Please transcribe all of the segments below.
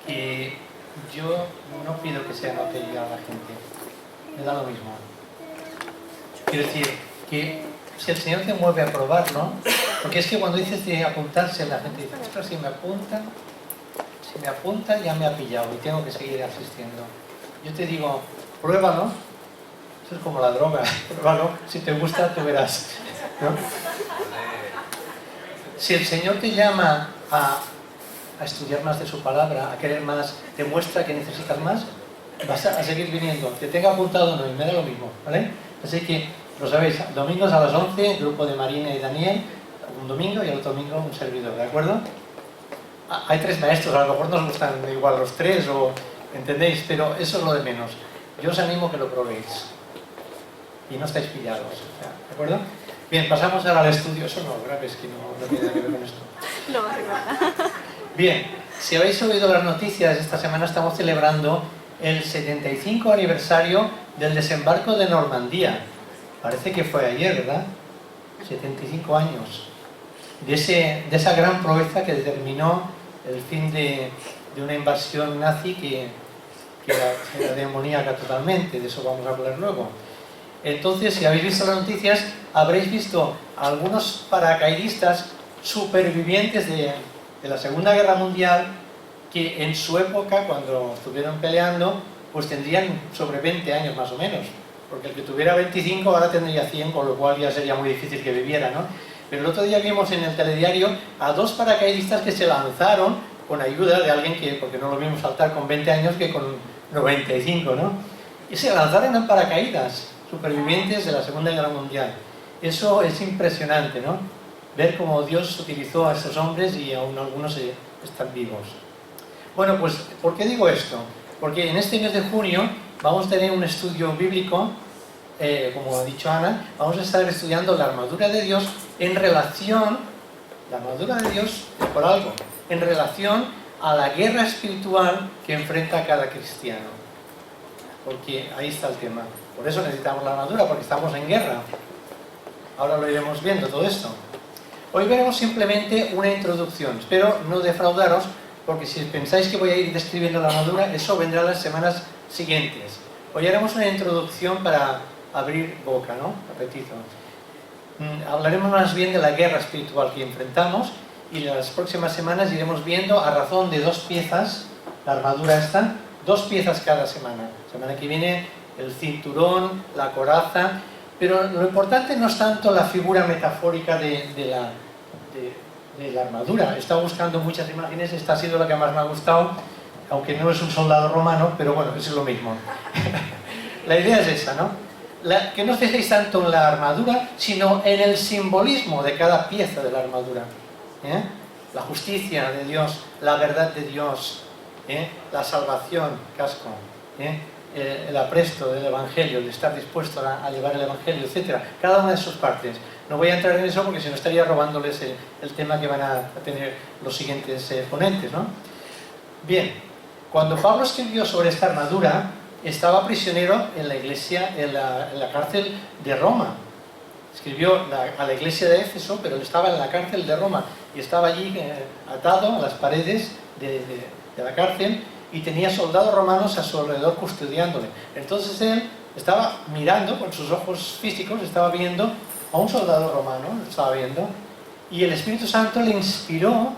que yo no pido que se anote ya la gente, me da lo mismo. Quiero decir que si el Señor te mueve a probarlo, porque es que cuando dices de apuntarse, la gente dice, ostras, si me apunta ya me ha pillado y tengo que seguir asistiendo. Yo te digo, pruébalo, eso es como la droga, pruébalo, si te gusta tú verás, ¿no? Si el Señor te llama a estudiar más de su palabra, a querer más, te muestra que necesitas más, vas a seguir viniendo, te tenga apuntado o no, y me da lo mismo, ¿vale? Así que, lo sabéis, domingos a las 11, grupo de Marina y Daniel, un domingo y el otro domingo un servidor, ¿de acuerdo? Hay 3 maestros, a lo mejor nos gustan igual los 3, o ¿entendéis? Pero eso es lo de menos. Yo os animo que lo probéis y no estáis pillados, ¿de acuerdo? Bien, pasamos ahora al estudio. Eso no, grabes, que no tiene nada que ver con esto. No hace nada. Bien, si habéis oído las noticias, esta semana estamos celebrando el 75 aniversario del desembarco de Normandía. Parece que fue ayer, ¿verdad? 75 años. De esa gran proeza que determinó el fin de una invasión nazi que era demoníaca totalmente. De eso vamos a hablar luego. Entonces, si habéis visto las noticias, habréis visto algunos paracaidistas supervivientes de la Segunda Guerra Mundial que en su época, cuando estuvieron peleando, pues tendrían sobre 20 años más o menos. Porque el que tuviera 25 ahora tendría 100, con lo cual ya sería muy difícil que viviera, ¿no? Pero el otro día vimos en el telediario a 2 paracaidistas que se lanzaron con ayuda de alguien que, porque no lo vimos saltar con 20 años que con 95, ¿no? Y se lanzaron en paracaídas, supervivientes de la Segunda Guerra Mundial. Eso es impresionante, ¿no? Ver cómo Dios utilizó a esos hombres y aún algunos están vivos. Bueno, pues, ¿por qué digo esto? Porque en este mes de junio vamos a tener un estudio bíblico, como ha dicho Ana, vamos a estar estudiando la armadura de Dios en relación, la armadura de Dios es por algo, en relación a la guerra espiritual que enfrenta cada cristiano. Porque ahí está el tema. Por eso necesitamos la armadura, porque estamos en guerra. Ahora lo iremos viendo todo esto. Hoy veremos simplemente una introducción. Espero no defraudaros, porque si pensáis que voy a ir describiendo la armadura, eso vendrá las semanas siguientes. Hoy haremos una introducción para abrir boca, ¿no? Apetito. Hablaremos más bien de la guerra espiritual que enfrentamos y las próximas semanas iremos viendo a razón de 2 piezas, la armadura esta, 2 piezas cada semana. La semana que viene el cinturón, la coraza, pero lo importante no es tanto la figura metafórica de la armadura. He estado buscando muchas imágenes, esta ha sido la que más me ha gustado, aunque no es un soldado romano, pero bueno, eso es lo mismo. La idea es esa, ¿no? Que no os fijéis tanto en la armadura, sino en el simbolismo de cada pieza de la armadura. La justicia de Dios, la verdad de Dios, la salvación, casco, el apresto del Evangelio, el estar dispuesto a llevar el Evangelio, etc. Cada una de sus partes. No voy a entrar en eso porque si no estaría robándoles el tema que van a tener los siguientes ponentes, ¿no? Bien, cuando Pablo escribió sobre esta armadura, estaba prisionero en la iglesia, en la cárcel de Roma. Escribió a la iglesia de Éfeso, pero él estaba en la cárcel de Roma y estaba allí atado a las paredes de la cárcel y tenía soldados romanos a su alrededor custodiándole. Entonces él estaba mirando con sus ojos físicos, estaba viendo a un soldado romano, lo estaba viendo, y el Espíritu Santo le inspiró,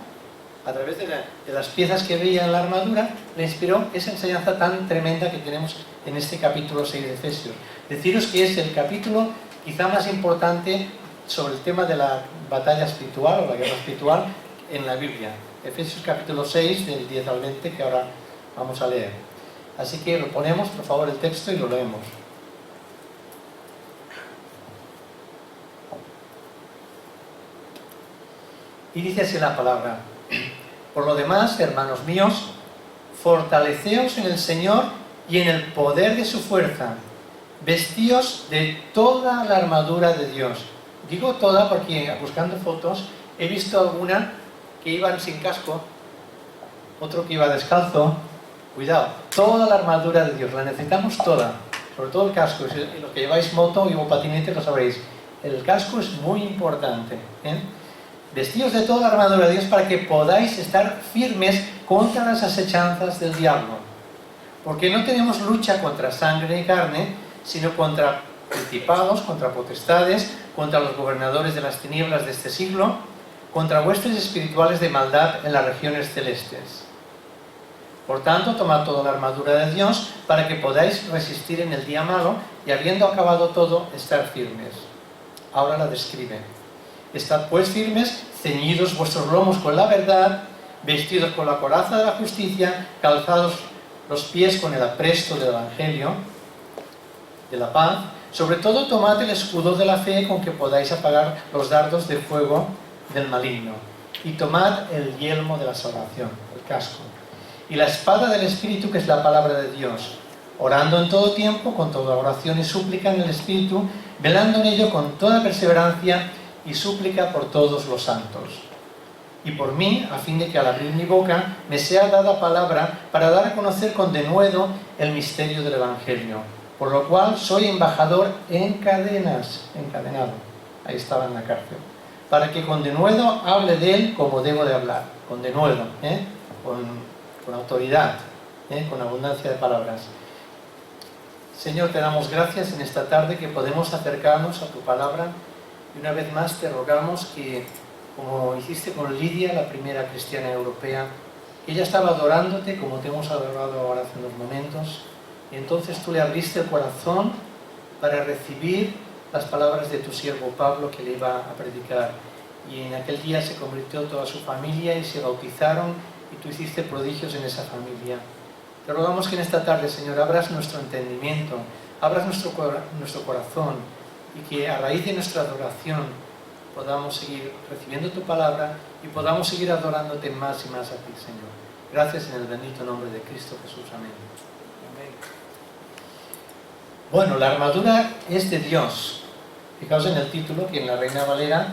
a través de las piezas que veía en la armadura, le inspiró esa enseñanza tan tremenda que tenemos en este capítulo 6 de Efesios. Deciros que es el capítulo quizá más importante sobre el tema de la batalla espiritual o la guerra espiritual en la Biblia. Efesios capítulo 6, del 10 al 20, que ahora vamos a leer. Así que lo ponemos, por favor, el texto y lo leemos. Y dice así la palabra: por lo demás, hermanos míos, fortaleceos en el Señor y en el poder de su fuerza. Vestíos de toda la armadura de Dios. Digo toda porque buscando fotos he visto alguna que iban sin casco, otro que iba descalzo. Cuidado, toda la armadura de Dios, la necesitamos toda, sobre todo el casco. Y los que lleváis moto o patinete lo sabréis. El casco es muy importante, Vestíos de toda la armadura de Dios para que podáis estar firmes contra las asechanzas del diablo. Porque no tenemos lucha contra sangre y carne, sino contra principados, contra potestades, contra los gobernadores de las tinieblas de este siglo, contra huestes espirituales de maldad en las regiones celestes. Por tanto, tomad toda la armadura de Dios para que podáis resistir en el día malo y, habiendo acabado todo, estar firmes. Ahora la describe. Estad pues firmes, ceñidos vuestros lomos con la verdad, vestidos con la coraza de la justicia, calzados los pies con el apresto del Evangelio de la paz. Sobre todo, tomad el escudo de la fe con que podáis apagar los dardos de fuego del maligno. Y tomad el yelmo de la salvación, el casco. Y la espada del Espíritu, que es la palabra de Dios, orando en todo tiempo, con toda oración y súplica en el Espíritu, velando en ello con toda perseverancia y súplica por todos los santos. Y por mí, a fin de que al abrir mi boca me sea dada palabra para dar a conocer con denuedo el misterio del Evangelio, por lo cual soy embajador en cadenas, encadenado, ahí estaba en la cárcel, para que con denuedo hable de él como debo de hablar, con denuedo, con autoridad, con abundancia de palabras. Señor, te damos gracias en esta tarde que podemos acercarnos a tu palabra, y una vez más te rogamos que, como hiciste con Lidia, la primera cristiana europea, ella estaba adorándote como te hemos adorado ahora hace unos momentos, y entonces tú le abriste el corazón para recibir las palabras de tu siervo Pablo que le iba a predicar. Y en aquel día se convirtió toda su familia y se bautizaron, y tú hiciste prodigios en esa familia. Te rogamos que en esta tarde, Señor, abras nuestro entendimiento, abras nuestro corazón, y que a raíz de nuestra adoración podamos seguir recibiendo tu palabra y podamos seguir adorándote más y más a ti, Señor. Gracias en el bendito nombre de Cristo Jesús. Amén. Amén. Bueno, la armadura es de Dios. Fijaos en el título, que en la Reina Valera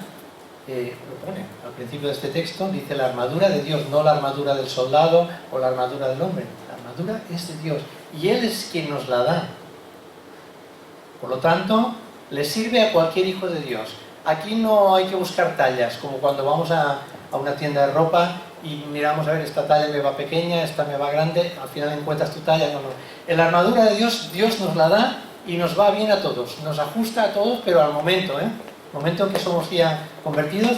lo pone al principio de este texto, dice la armadura de Dios, no la armadura del soldado o la armadura del hombre. La armadura es de Dios y Él es quien nos la da. Por lo tanto, le sirve a cualquier hijo de Dios. Aquí no hay que buscar tallas, como cuando vamos a una tienda de ropa y miramos, a ver, esta talla me va pequeña, esta me va grande, al final encuentras tu talla. No. En la armadura de Dios, Dios nos la da y nos va bien a todos, nos ajusta a todos, pero al momento, momento en que somos ya convertidos,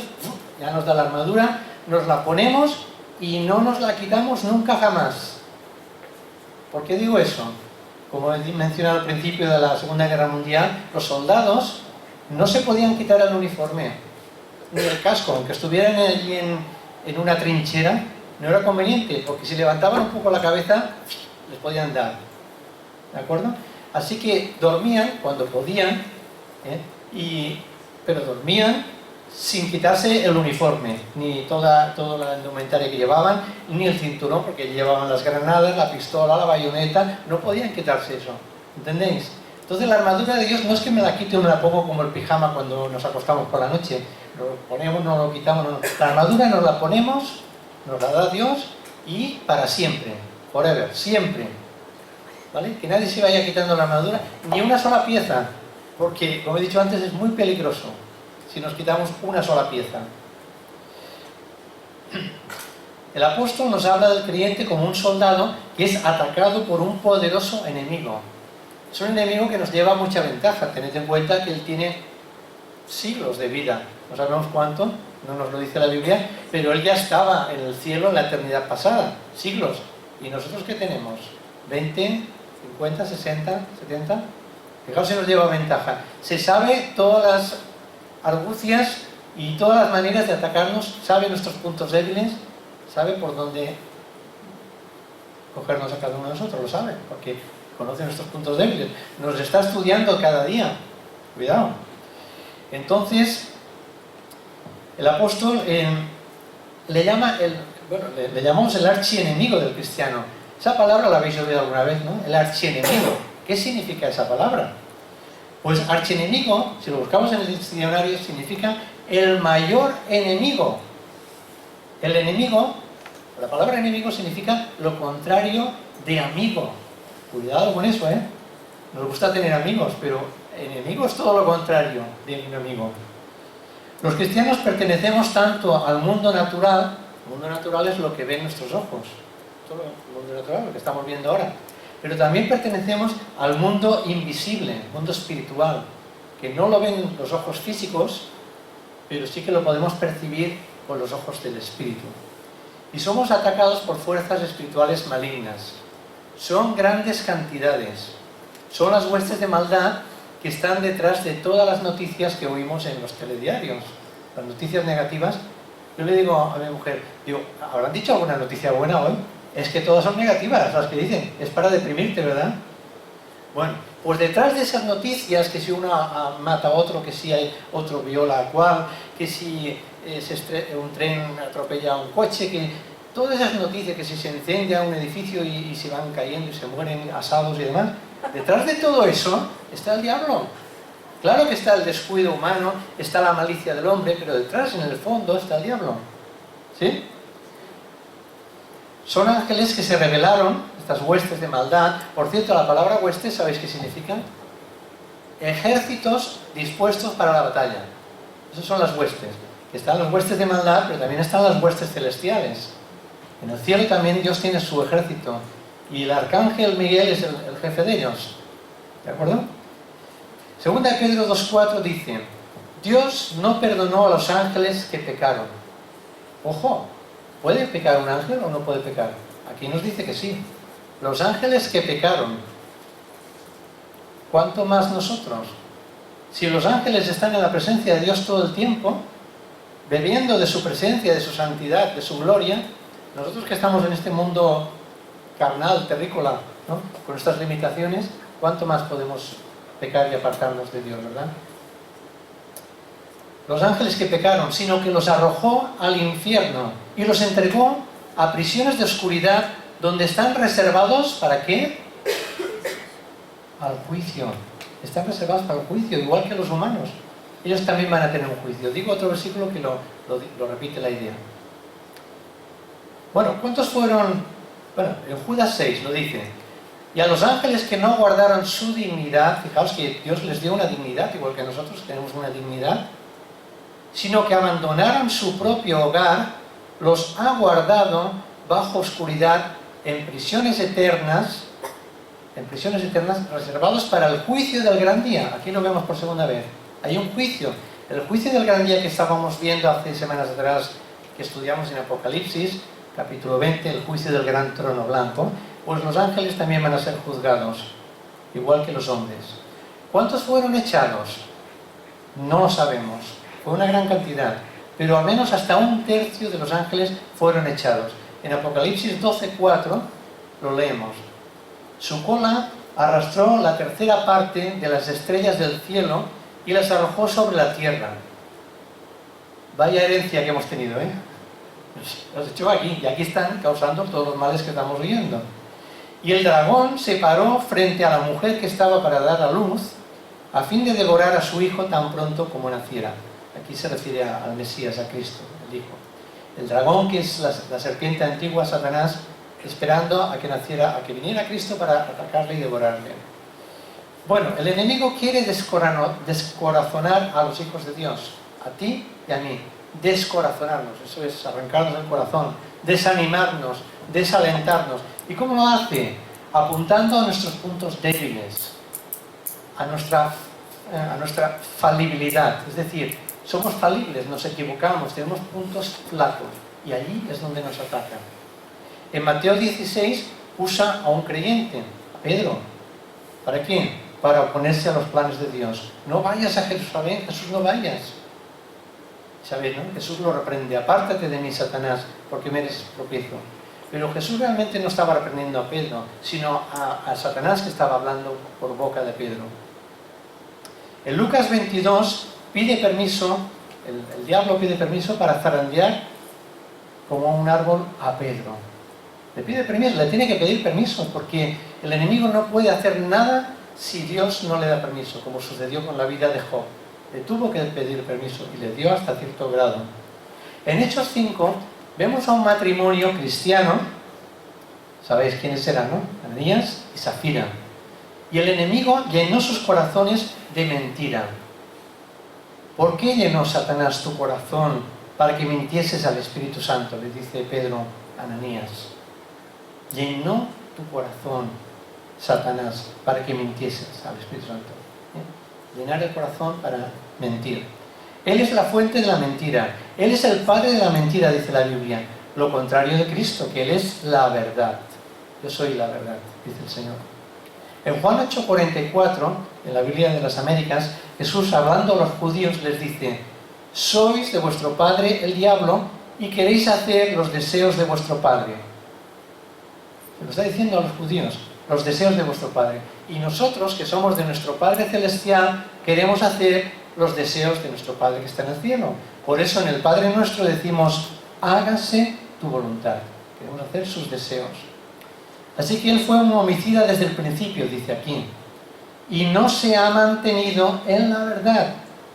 ya nos da la armadura, nos la ponemos y no nos la quitamos nunca jamás. ¿Por qué digo eso? Como he mencionado al principio de la Segunda Guerra Mundial, los soldados no se podían quitar el uniforme, ni el casco, aunque estuvieran allí en una trinchera, no era conveniente, porque si levantaban un poco la cabeza, les podían dar. ¿De acuerdo? Así que dormían cuando podían, pero dormían sin quitarse el uniforme, ni toda la indumentaria que llevaban, ni el cinturón, porque llevaban las granadas, la pistola, la bayoneta, no podían quitarse eso, ¿entendéis? Entonces la armadura de Dios no es que me la quite o me la pongo como el pijama cuando nos acostamos por la noche, lo ponemos, no lo quitamos, no. La armadura nos la ponemos, nos la da Dios y para siempre, forever, siempre, ¿vale? Que nadie se vaya quitando la armadura, ni una sola pieza, porque como he dicho antes es muy peligroso si nos quitamos una sola pieza. El apóstol nos habla del creyente como un soldado que es atacado por un poderoso enemigo. Es un enemigo que nos lleva mucha ventaja. Tened en cuenta que él tiene siglos de vida. No sabemos cuánto, no nos lo dice la Biblia, pero él ya estaba en el cielo en la eternidad pasada. Siglos. ¿Y nosotros qué tenemos? ¿20, 50, 60, 70? Fijaos si nos lleva ventaja. Se sabe todas las argucias y todas las maneras de atacarnos, sabe nuestros puntos débiles, sabe por dónde cogernos a cada uno de nosotros, lo sabe, porque conoce nuestros puntos débiles, nos está estudiando cada día, cuidado. Entonces, el apóstol le llamamos el archienemigo del cristiano. Esa palabra la habéis oído alguna vez, ¿no? El archienemigo. ¿Qué significa esa palabra? Pues archienemigo, si lo buscamos en el diccionario, significa el mayor enemigo. El enemigo, la palabra enemigo significa lo contrario de amigo. Cuidado con eso, Nos gusta tener amigos, pero enemigo es todo lo contrario de un amigo. Los cristianos pertenecemos tanto al mundo natural. El mundo natural es lo que ven nuestros ojos, todo el mundo natural, lo que estamos viendo ahora. Pero también pertenecemos al mundo invisible, mundo espiritual, que no lo ven los ojos físicos, pero sí que lo podemos percibir con los ojos del espíritu. Y somos atacados por fuerzas espirituales malignas. Son grandes cantidades. Son las huestes de maldad que están detrás de todas las noticias que oímos en los telediarios. Las noticias negativas. Yo le digo a mi mujer, digo, ¿habrán dicho alguna noticia buena hoy? Es que todas son negativas, las que dicen. Es para deprimirte, ¿verdad? Bueno, pues detrás de esas noticias, que si uno mata a otro, que si hay otro viola a cual, que si un tren atropella a un coche, que todas esas noticias, que si se incendia un edificio y se van cayendo y se mueren asados y demás, detrás de todo eso está el diablo. Claro que está el descuido humano, está la malicia del hombre, pero detrás, en el fondo, está el diablo. ¿Sí? Son ángeles que se rebelaron, estas huestes de maldad. Por cierto, la palabra huestes, ¿sabéis qué significa? Ejércitos dispuestos para la batalla. Esas son las huestes. Están las huestes de maldad, pero también están las huestes celestiales. En el cielo también Dios tiene su ejército. Y el arcángel Miguel es el jefe de ellos. ¿De acuerdo? Segunda de Pedro 2:4 dice: Dios no perdonó a los ángeles que pecaron. Ojo, ¿puede pecar un ángel o no puede pecar? Aquí nos dice que sí. Los ángeles que pecaron. ¿Cuánto más nosotros? Si los ángeles están en la presencia de Dios todo el tiempo, bebiendo de su presencia, de su santidad, de su gloria, nosotros que estamos en este mundo carnal, terrícola, ¿no?, con estas limitaciones, ¿cuánto más podemos pecar y apartarnos de Dios, verdad? Los ángeles que pecaron, sino que los arrojó al infierno y los entregó a prisiones de oscuridad, donde están reservados, ¿para qué? Al juicio. Están reservados para el juicio, igual que los humanos. Ellos también van a tener un juicio. Digo otro versículo que lo repite la idea. Bueno, ¿cuántos fueron? Bueno, en Judas 6 lo dice. Y a los ángeles que no guardaron su dignidad, fijaos que Dios les dio una dignidad, igual que nosotros tenemos una dignidad, sino que abandonaron su propio hogar, los ha guardado bajo oscuridad en prisiones eternas reservados para el juicio del gran día. Aquí lo vemos por segunda vez. Hay un juicio. El juicio del gran día que estábamos viendo hace semanas atrás, que estudiamos en Apocalipsis, capítulo 20, el juicio del gran trono blanco, pues los ángeles también van a ser juzgados, igual que los hombres. ¿Cuántos fueron echados? No lo sabemos. Fue una gran cantidad, pero al menos hasta 1/3 de los ángeles fueron echados. En Apocalipsis 12:4 lo leemos. Su cola arrastró la 1/3 parte de las estrellas del cielo y las arrojó sobre la tierra. Vaya herencia que hemos tenido, ¿eh? Los echó aquí, y aquí están causando todos los males que estamos viendo. Y el dragón se paró frente a la mujer que estaba para dar a luz, a fin de devorar a su hijo tan pronto como naciera. Aquí se refiere al Mesías, a Cristo, el Hijo. El dragón, que es la serpiente antigua, Satanás, esperando a que naciera, a que viniera Cristo para atacarle y devorarle. Bueno, el enemigo quiere descorazonar a los hijos de Dios, a ti y a mí. Descorazonarnos, eso es arrancarnos el corazón, desanimarnos, desalentarnos. ¿Y cómo lo hace? Apuntando a nuestros puntos débiles, a nuestra falibilidad. Es decir, somos falibles, nos equivocamos, tenemos puntos flacos, y allí es donde nos atacan. En Mateo 16 usa a un creyente, a Pedro. ¿Para qué? Para oponerse a los planes de Dios. No vayas a Jerusalén, Jesús, no vayas. ¿Sabéis, no? Jesús lo reprende. Apártate de mí, Satanás, porque me eres tropiezo. Pero Jesús realmente no estaba reprendiendo a Pedro, sino a Satanás, que estaba hablando por boca de Pedro. En Lucas 22 pide permiso, el diablo pide permiso para zarandear como un árbol a Pedro. Le pide permiso, le tiene que pedir permiso, porque el enemigo no puede hacer nada si Dios no le da permiso, como sucedió con la vida de Job. Le tuvo que pedir permiso y le dio hasta cierto grado. En Hechos 5 vemos a un matrimonio cristiano, sabéis quiénes eran, ¿no? Ananías y Zafira. Y el enemigo llenó sus corazones de mentira. ¿por qué llenó Satanás tu corazón para que mintieses al Espíritu Santo? Le dice Pedro a Ananías. Llenó tu corazón Satanás para que mintieses al Espíritu Santo. Llenar el corazón para mentir. Él es la fuente de la mentira. Él es el padre de la mentira, dice la Biblia. Lo contrario de Cristo, que Él es la verdad. Yo soy la verdad, dice el Señor. En Juan 8:44, en la Biblia de las Américas, Jesús, hablando a los judíos, les dice: sois de vuestro padre el diablo y queréis hacer los deseos de vuestro padre. Se lo está diciendo a los judíos, los deseos de vuestro padre. Y nosotros, que somos de nuestro Padre Celestial, queremos hacer los deseos de nuestro Padre que está en el cielo. Por eso en el Padre Nuestro decimos: hágase tu voluntad. Queremos hacer sus deseos. Así que Él fue un homicida desde el principio, dice aquí. Y no se ha mantenido en la verdad.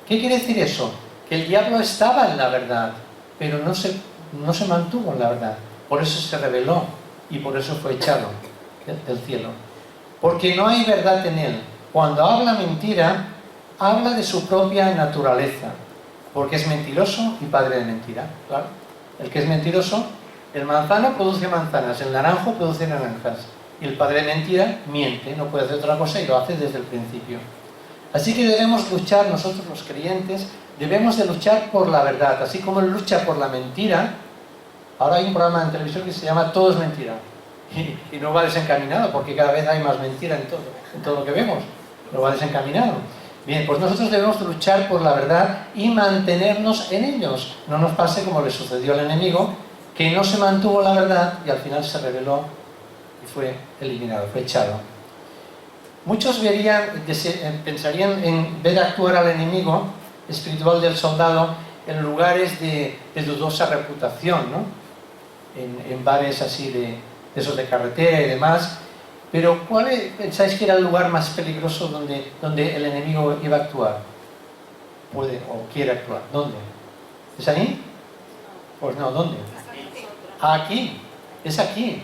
¿Qué quiere decir eso? Que el diablo estaba en la verdad, pero no se mantuvo en la verdad. Por eso se rebeló y por eso fue echado del cielo. Porque no hay verdad en él. Cuando habla mentira, habla de su propia naturaleza, porque es mentiroso y padre de mentira. Claro, el que es mentiroso, el manzano produce manzanas, el naranjo produce naranjas, y el padre de mentira miente, no puede hacer otra cosa y lo hace desde el principio. Así que debemos luchar, nosotros los creyentes, debemos de luchar por la verdad, así como él lucha por la mentira. Ahora hay un programa en televisión que se llama Todo es mentira, y no va desencaminado, porque cada vez hay más mentira en todo lo que vemos, no va desencaminado. Bien, pues nosotros debemos luchar por la verdad y mantenernos en ellos. No nos pase como le sucedió al enemigo, que no se mantuvo la verdad y al final se rebeló y fue eliminado, fue echado. Muchos pensarían en ver actuar al enemigo espiritual del soldado en lugares de dudosa reputación, ¿no? En bares así de esos de carretera y demás. Pero ¿cuál pensáis que era el lugar más peligroso donde el enemigo iba a actuar? Puede o quiere actuar. ¿Dónde? ¿Es ahí? Pues no, ¿dónde? Aquí. Es aquí.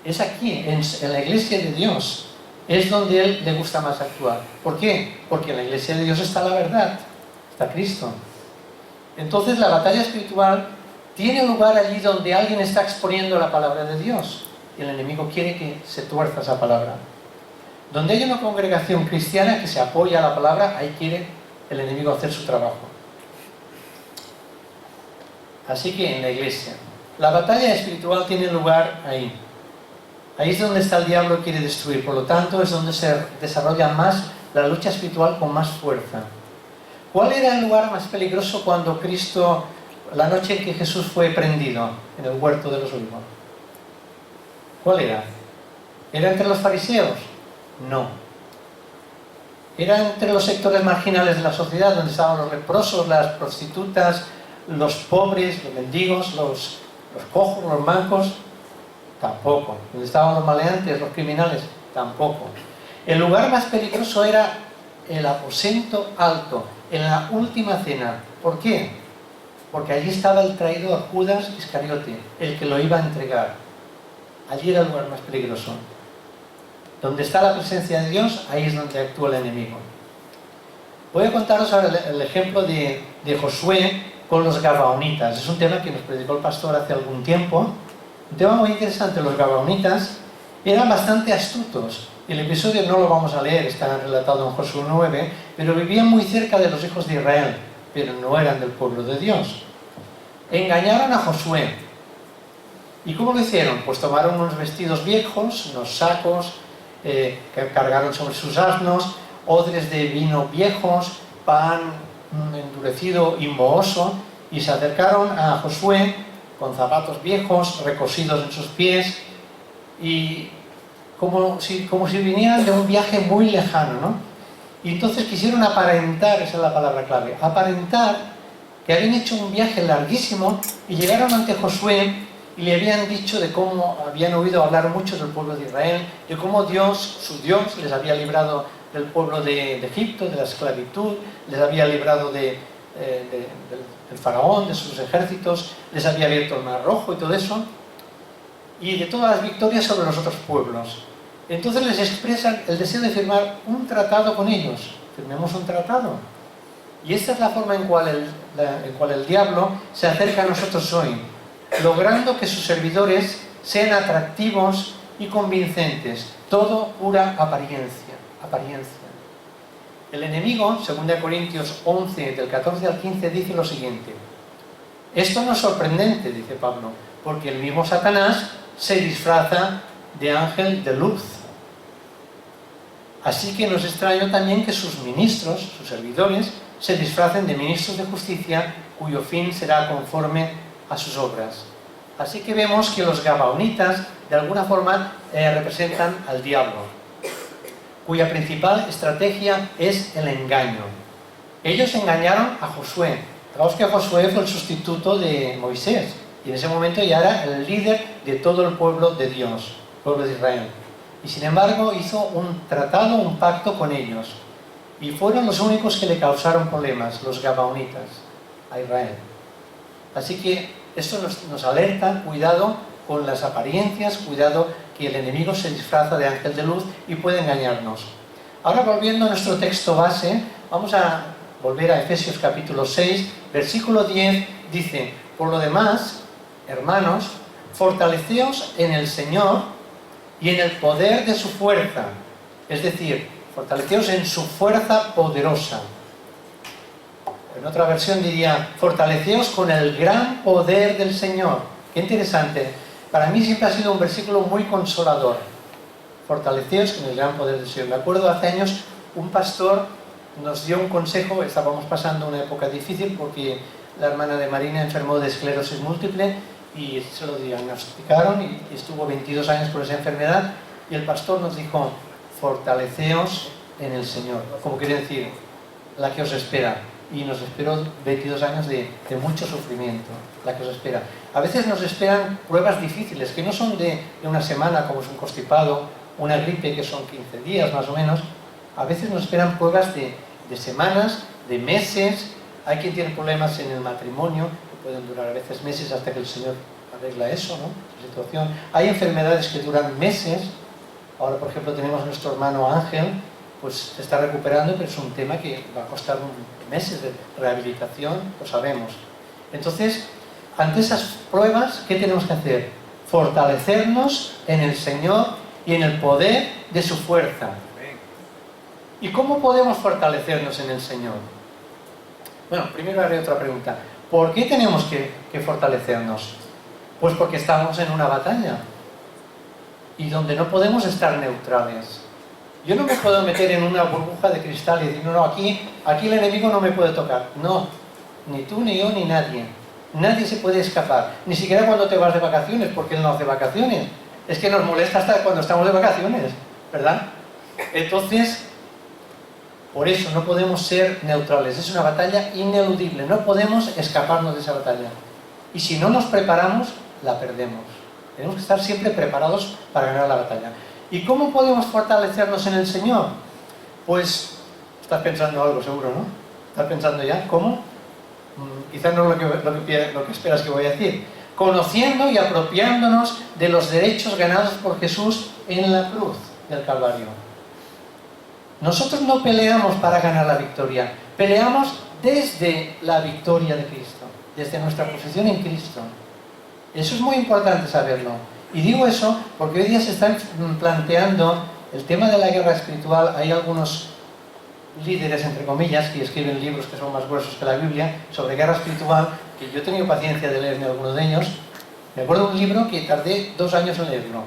Es aquí, en la iglesia de Dios. Es donde Él le gusta más actuar. ¿Por qué? Porque en la iglesia de Dios está la verdad. Está Cristo. Entonces la batalla espiritual tiene lugar allí donde alguien está exponiendo la palabra de Dios. Y el enemigo quiere que se tuerza esa palabra. Donde hay una congregación cristiana que se apoya a la palabra, ahí quiere el enemigo hacer su trabajo. Así que en la iglesia, la batalla espiritual tiene lugar ahí. Ahí es donde está el diablo y quiere destruir. Por lo tanto, es donde se desarrolla más la lucha espiritual con más fuerza. ¿Cuál era el lugar más peligroso cuando Cristo, la noche en que Jesús fue prendido en el huerto de los olivos? ¿Cuál era? ¿Era entre los fariseos? No. Era entre los sectores marginales de la sociedad, donde estaban los leprosos, las prostitutas, los pobres, los mendigos, los cojos, los mancos. Tampoco. ¿Donde estaban los maleantes, los criminales? Tampoco. El lugar más peligroso era el aposento alto, en la última cena. ¿Por qué? Porque allí estaba el traidor, Judas Iscariote, el que lo iba a entregar. Allí era el lugar más peligroso. Donde está la presencia de Dios, ahí es donde actúa el enemigo. Voy a contaros ahora el ejemplo de Josué con los gabaonitas. Es un tema que nos predicó el pastor hace algún tiempo. Un tema muy interesante. Los gabaonitas eran bastante astutos. El episodio no lo vamos a leer, está relatado en Josué 9, pero vivían muy cerca de los hijos de Israel, pero no eran del pueblo de Dios. Engañaron a Josué. ¿Y cómo lo hicieron? Pues tomaron unos vestidos viejos, unos sacos que cargaron sobre sus asnos, odres de vino viejos, pan endurecido y mohoso, y se acercaron a Josué con zapatos viejos, recosidos en sus pies, y como si vinieran de un viaje muy lejano, ¿no? Y entonces quisieron aparentar, esa es la palabra clave, aparentar que habían hecho un viaje larguísimo y llegaron ante Josué y le habían dicho de cómo habían oído hablar mucho del pueblo de Israel, de cómo Dios, su Dios, les había librado del pueblo de Egipto, de la esclavitud, les había librado del faraón, de sus ejércitos, les había abierto el mar rojo y todo eso, y de todas las victorias sobre los otros pueblos. Entonces les expresan el deseo de firmar un tratado con ellos. Firmemos un tratado. Y esta es la forma en cual el diablo se acerca a nosotros hoy, logrando que sus servidores sean atractivos y convincentes, todo pura apariencia. El enemigo, 2 Corintios 11, del 14 al 15, dice lo siguiente: esto no es sorprendente, dice Pablo, porque el mismo Satanás se disfraza de ángel de luz. Así que no es extraño también que sus ministros, sus servidores, se disfracen de ministros de justicia, cuyo fin será conforme a sus obras. Así que vemos que los gabaonitas, de alguna forma, representan al diablo, cuya principal estrategia es el engaño. Ellos engañaron a Josué. Fijaos que Josué fue el sustituto de Moisés, y en ese momento ya era el líder de todo el pueblo de Dios, el pueblo de Israel. Y sin embargo hizo un tratado, un pacto con ellos. Y fueron los únicos que le causaron problemas, los gabaonitas, a Israel. Así que esto nos alerta, cuidado con las apariencias, cuidado que el enemigo se disfraza de ángel de luz y puede engañarnos. Ahora, volviendo a nuestro texto base, vamos a volver a Efesios capítulo 6, versículo 10, dice: por lo demás, hermanos, fortaleceos en el Señor y en el poder de su fuerza, es decir, fortaleceos en su fuerza poderosa. En otra versión diría: fortaleceos con el gran poder del Señor. Qué interesante. Para mí siempre ha sido un versículo muy consolador. Fortaleceos con el gran poder del Señor. Me acuerdo hace años un pastor nos dio un consejo. Estábamos pasando una época difícil porque la hermana de Marina enfermó de esclerosis múltiple y se lo diagnosticaron y estuvo 22 años con esa enfermedad, y el pastor nos dijo: fortaleceos en el Señor, como quiere decir, la que os espera. Y nos esperó 22 años de mucho sufrimiento, la que os espera. A veces nos esperan pruebas difíciles, que no son de una semana, como es un constipado, una gripe, que son 15 días más o menos. A veces nos esperan pruebas de semanas, de meses. Hay quien tiene problemas en el matrimonio, que pueden durar a veces meses hasta que el Señor arregla eso, ¿no? La situación. Hay enfermedades que duran meses. Ahora, por ejemplo, tenemos a nuestro hermano Ángel, pues se está recuperando, pero es un tema que va a costar meses de rehabilitación, lo sabemos. Entonces, ante esas pruebas, ¿qué tenemos que hacer? Fortalecernos en el Señor y en el poder de su fuerza. ¿Y cómo podemos fortalecernos en el Señor? Bueno, primero haré otra pregunta. ¿Por qué tenemos que fortalecernos? Pues porque estamos en una batalla y donde no podemos estar neutrales. Yo no me puedo meter en una burbuja de cristal y decir: no, aquí el enemigo no me puede tocar. No, ni tú, ni yo, ni nadie. Nadie se puede escapar. Ni siquiera cuando te vas de vacaciones, porque él no hace vacaciones. Es que nos molesta hasta cuando estamos de vacaciones, ¿verdad? Entonces, por eso no podemos ser neutrales. Es una batalla ineludible. No podemos escaparnos de esa batalla. Y si no nos preparamos, la perdemos. Tenemos que estar siempre preparados para ganar la batalla. ¿Y cómo podemos fortalecernos en el Señor? Pues, estás pensando algo seguro, ¿no? ¿Estás pensando ya? ¿Cómo? Quizás no es lo que esperas que voy a decir. Conociendo y apropiándonos de los derechos ganados por Jesús en la cruz del Calvario. Nosotros no peleamos para ganar la victoria, peleamos desde la victoria de Cristo, desde nuestra posición en Cristo. Eso es muy importante saberlo. Y digo eso porque hoy día se está planteando el tema de la guerra espiritual. Hay algunos líderes, entre comillas, que escriben libros que son más gruesos que la Biblia sobre guerra espiritual, que yo he tenido paciencia de leerme algunos de ellos. Me acuerdo de un libro que tardé 2 años en leerlo,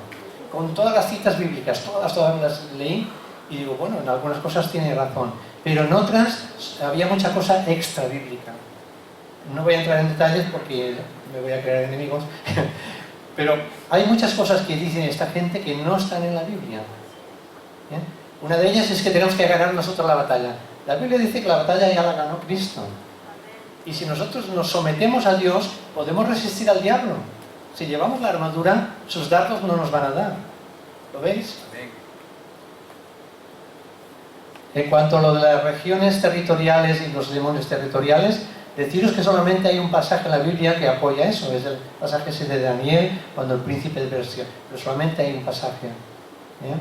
con todas las citas bíblicas, todas las leí, y digo, bueno, en algunas cosas tiene razón, pero en otras había mucha cosa extra bíblica. No voy a entrar en detalles porque me voy a crear enemigos, pero hay muchas cosas que dicen esta gente que no están en la Biblia. ¿Bien? Una de ellas es que tenemos que ganar nosotros la batalla. La Biblia dice que la batalla ya la ganó Cristo. Y si nosotros nos sometemos a Dios, podemos resistir al diablo. Si llevamos la armadura, sus dardos no nos van a dar. ¿Lo veis? En cuanto a lo de las regiones territoriales y los demonios territoriales, deciros que solamente hay un pasaje en la Biblia que apoya eso. Es el pasaje ese de Daniel, cuando el príncipe de Persia. Pero solamente hay un pasaje. ¿Bien?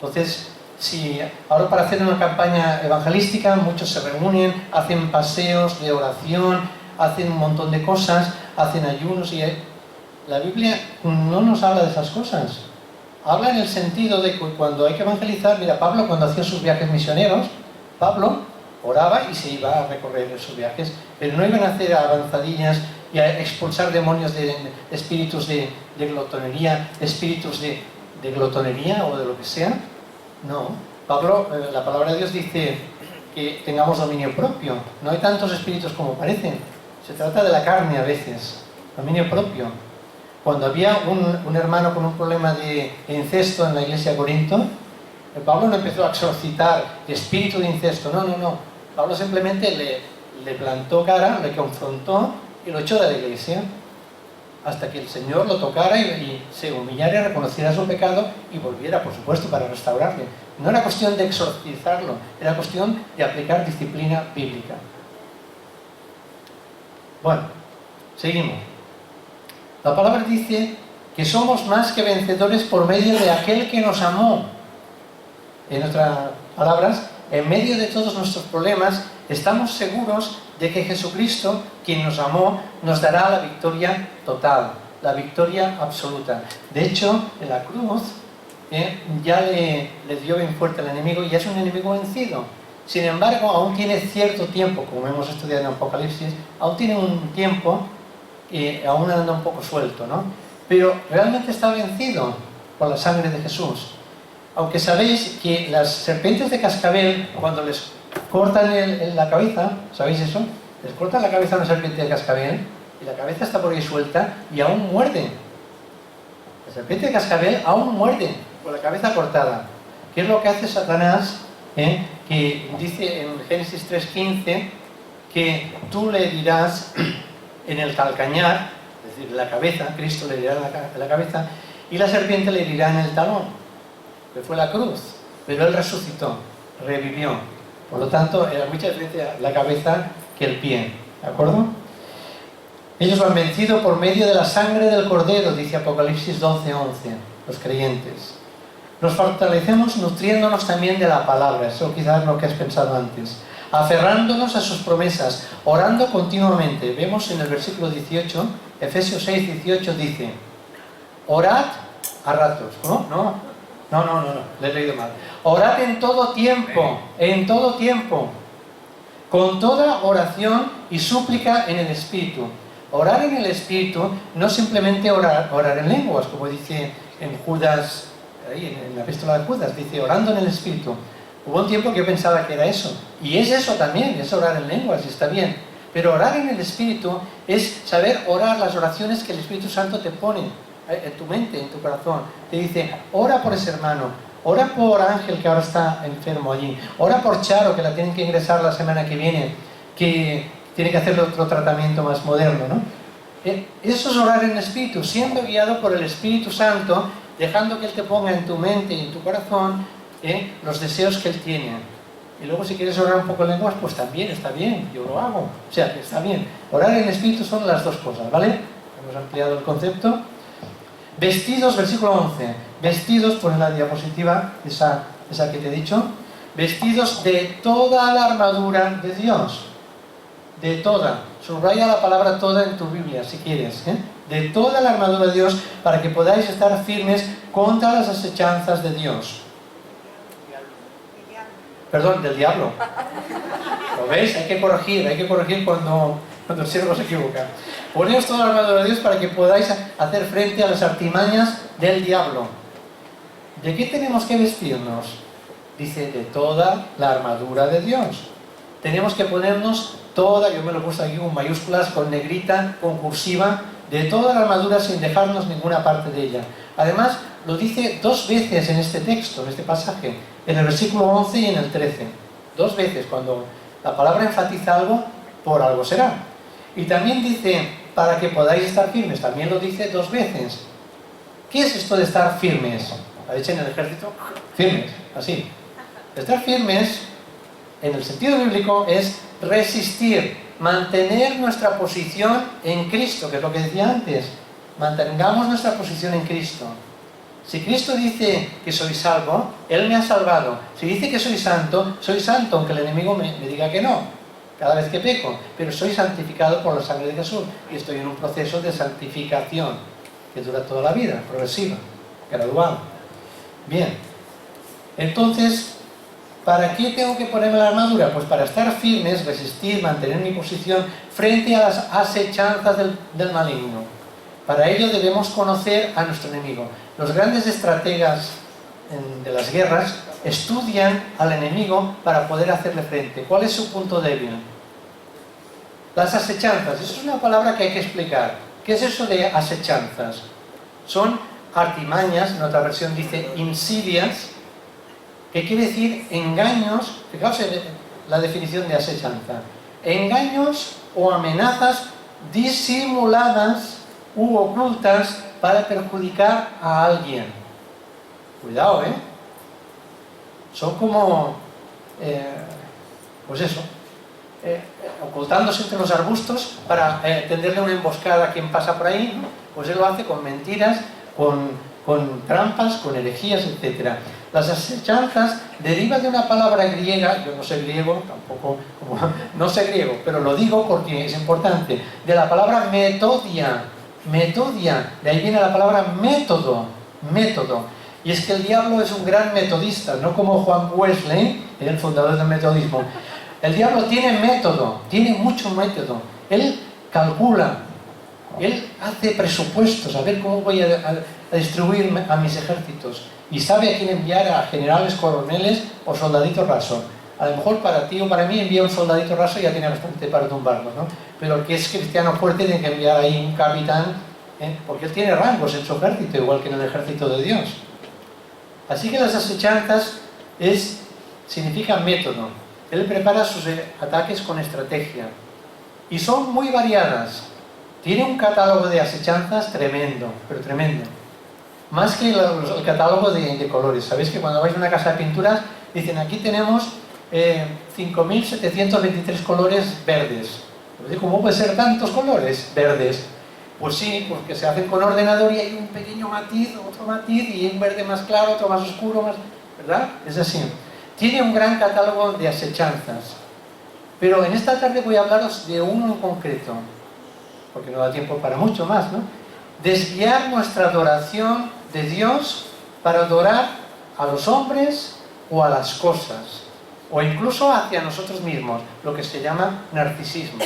Entonces, si ahora para hacer una campaña evangelística muchos se reúnen, hacen paseos de oración, hacen un montón de cosas, hacen ayunos y la Biblia no nos habla de esas cosas. Habla en el sentido de que cuando hay que evangelizar, mira, Pablo cuando hacía sus viajes misioneros, Pablo oraba y se iba a recorrer esos viajes, pero no iban a hacer avanzadillas y a expulsar demonios de espíritus de glotonería, espíritus de glotonería o de lo que sea. No, Pablo, la palabra de Dios dice que tengamos dominio propio. No hay tantos espíritus como parecen. Se trata de la carne a veces, dominio propio. Cuando había un hermano con un problema de incesto en la iglesia de Corinto, Pablo no empezó a exorcitar espíritu de incesto, no. Pablo simplemente le plantó cara, le confrontó y lo echó de la iglesia hasta que el Señor lo tocara y se humillara y reconociera su pecado y volviera, por supuesto, para restaurarle. No era cuestión de exorcizarlo, era cuestión de aplicar disciplina bíblica. Bueno, seguimos. La palabra dice que somos más que vencedores por medio de aquel que nos amó. En otras palabras, en medio de todos nuestros problemas, estamos seguros de que Jesucristo, quien nos amó, nos dará la victoria total, la victoria absoluta. De hecho, en la cruz ya le dio bien fuerte al enemigo y ya es un enemigo vencido. Sin embargo, aún tiene cierto tiempo, como hemos estudiado en Apocalipsis, aún tiene un tiempo y aún anda un poco suelto, ¿no? Pero realmente está vencido por la sangre de Jesús. Aunque sabéis que las serpientes de cascabel, cuando les cortan la cabeza, ¿sabéis eso? Les cortan la cabeza a una serpiente de cascabel y la cabeza está por ahí suelta y aún muerden. La serpiente de cascabel aún muerde con la cabeza cortada. ¿Qué es lo que hace Satanás? Que dice en Génesis 3:15 que tú le dirás en el calcañar, es decir, la cabeza, Cristo le dirá en la cabeza, y la serpiente le dirá en el talón, que fue la cruz, pero él resucitó, revivió. Por lo tanto, era mucha diferencia la cabeza que el pie, ¿de acuerdo? Ellos lo han vencido por medio de la sangre del Cordero, dice Apocalipsis 12:11, los creyentes. Nos fortalecemos nutriéndonos también de la palabra, eso quizás es lo que has pensado antes, aferrándonos a sus promesas, orando continuamente. Vemos en el versículo 18, Efesios 6:18 dice, orad a ratos. ¿Cómo? No, le he leído mal. Orad en todo tiempo, con toda oración y súplica en el Espíritu. Orar en el Espíritu no simplemente orar en lenguas, como dice en Judas, ahí en la epístola de Judas, dice orando en el Espíritu. Hubo un tiempo que yo pensaba que era eso, y es eso también, es orar en lenguas, y está bien. Pero orar en el Espíritu es saber orar las oraciones que el Espíritu Santo te pone en tu mente, en tu corazón. Te dice, ora por ese hermano, ora por Ángel que ahora está enfermo allí, ora por Charo que la tienen que ingresar la semana que viene, que tiene que hacerle otro tratamiento más moderno, ¿no? Eso es orar en el Espíritu, siendo guiado por el Espíritu Santo, dejando que Él te ponga en tu mente y en tu corazón los deseos que Él tiene. Y luego si quieres orar un poco en lenguas, pues también está bien, yo lo hago. O sea, que está bien. Orar en el Espíritu son las dos cosas, ¿vale? Hemos ampliado el concepto. Vestidos, versículo 11. Vestidos, pon en la diapositiva, esa que te he dicho. Vestidos de toda la armadura de Dios. De toda. Subraya la palabra toda en tu Biblia, si quieres. De toda la armadura de Dios, para que podáis estar firmes contra las asechanzas de Dios. Perdón, del diablo. ¿Lo veis? Hay que corregir cuando el siervo se equivoca. Poneos toda la armadura de Dios para que podáis hacer frente a las artimañas del diablo. ¿De qué tenemos que vestirnos? Dice, de toda la armadura de Dios. Tenemos que ponernos toda, yo me lo he puesto aquí con mayúsculas, con negrita, con cursiva, de toda la armadura sin dejarnos ninguna parte de ella. Además, lo dice dos veces en este texto, en este pasaje, en el versículo 11 y en el 13. Dos veces, cuando la palabra enfatiza algo, por algo será. Y también dice, para que podáis estar firmes, también lo dice dos veces. ¿Qué es esto de estar firmes? ¿Ha dicho en el ejército? Firmes, así. Estar firmes, en el sentido bíblico, es resistir, mantener nuestra posición en Cristo, que es lo que decía antes. Mantengamos nuestra posición en Cristo. Si Cristo dice que soy salvo, Él me ha salvado. Si dice que soy santo, aunque el enemigo me diga que no, cada vez que peco. Pero soy santificado por la sangre de Jesús y estoy en un proceso de santificación que dura toda la vida, progresiva, gradual. Bien, entonces, ¿para qué tengo que ponerme la armadura? Pues para estar firmes, resistir, mantener mi posición frente a las asechanzas del maligno. Para ello debemos conocer a nuestro enemigo. Los grandes estrategas de las guerras estudian al enemigo para poder hacerle frente. ¿Cuál es su punto débil? Las asechanzas. Eso es una palabra que hay que explicar. ¿Qué es eso de asechanzas? Son artimañas, en otra versión dice insidias, que quiere decir engaños. Fijaos en la definición de asechanza. Engaños o amenazas disimuladas u ocultas para perjudicar a alguien. Cuidado, ¿eh? Son como, pues eso, ocultándose entre los arbustos para tenderle una emboscada a quien pasa por ahí, ¿no? Pues él lo hace con mentiras, con trampas, con herejías, etc. Las asechanzas derivan de una palabra griega, yo no sé griego, tampoco, no sé griego, pero lo digo porque es importante, de la palabra metodia, de ahí viene la palabra método. Y es que el diablo es un gran metodista, no como Juan Wesley, el fundador del metodismo. El diablo tiene método, tiene mucho método. Él calcula, él hace presupuestos, a ver cómo voy a distribuir a mis ejércitos. Y sabe a quién enviar, a generales, coroneles o soldaditos rasos. A lo mejor para ti o para mí envía un soldadito raso y ya tiene bastante para tumbarnos, ¿no? Pero el que es cristiano fuerte tiene que enviar ahí un capitán, porque él tiene rangos en su ejército, igual que en el ejército de Dios. Así que las asechanzas significan método. Él prepara sus ataques con estrategia. Y son muy variadas. Tiene un catálogo de asechanzas tremendo, pero tremendo. Más que el catálogo de colores. Sabéis que cuando vais a una casa de pinturas, dicen aquí tenemos 5.723 colores verdes. ¿Cómo puede ser tantos colores verdes? Pues sí, porque se hacen con ordenador y hay un pequeño matiz, otro matiz, y un verde más claro, otro más oscuro, ¿verdad? Es así. Tiene un gran catálogo de asechanzas. Pero en esta tarde voy a hablaros de uno en concreto, porque no da tiempo para mucho más, ¿no? Desviar nuestra adoración de Dios para adorar a los hombres o a las cosas, o incluso hacia nosotros mismos, lo que se llama narcisismo.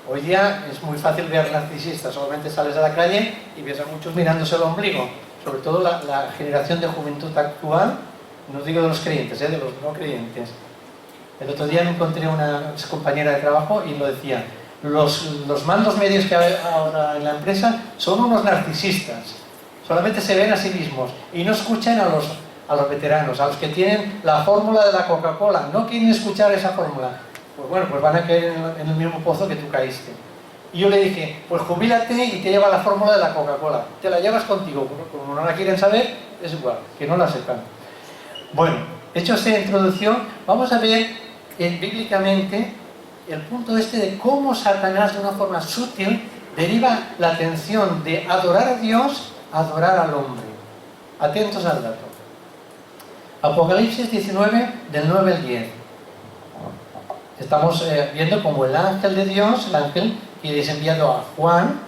Hoy día es muy fácil ver narcisistas, solamente sales a la calle y ves a muchos mirándose el ombligo, sobre todo la generación de juventud actual, no digo de los creyentes, de los no creyentes. El otro día me encontré una compañera de trabajo y lo decía, los mandos medios que hay ahora en la empresa son unos narcisistas, solamente se ven a sí mismos y no escuchan a los veteranos, a los que tienen la fórmula de la Coca-Cola, no quieren escuchar esa fórmula. Pues bueno, pues van a caer en el mismo pozo que tú caíste. Y yo le dije, pues jubílate y te lleva la fórmula de la Coca-Cola. Te la llevas contigo, como no la quieren saber, es igual, que no la sepan. Bueno, hecho esta introducción, vamos a ver bíblicamente el punto de cómo Satanás de una forma sutil deriva la atención de adorar a Dios a adorar al hombre. Atentos al dato. Apocalipsis 19, del 9 al 10. Estamos viendo como el ángel de Dios, el ángel que es enviado a Juan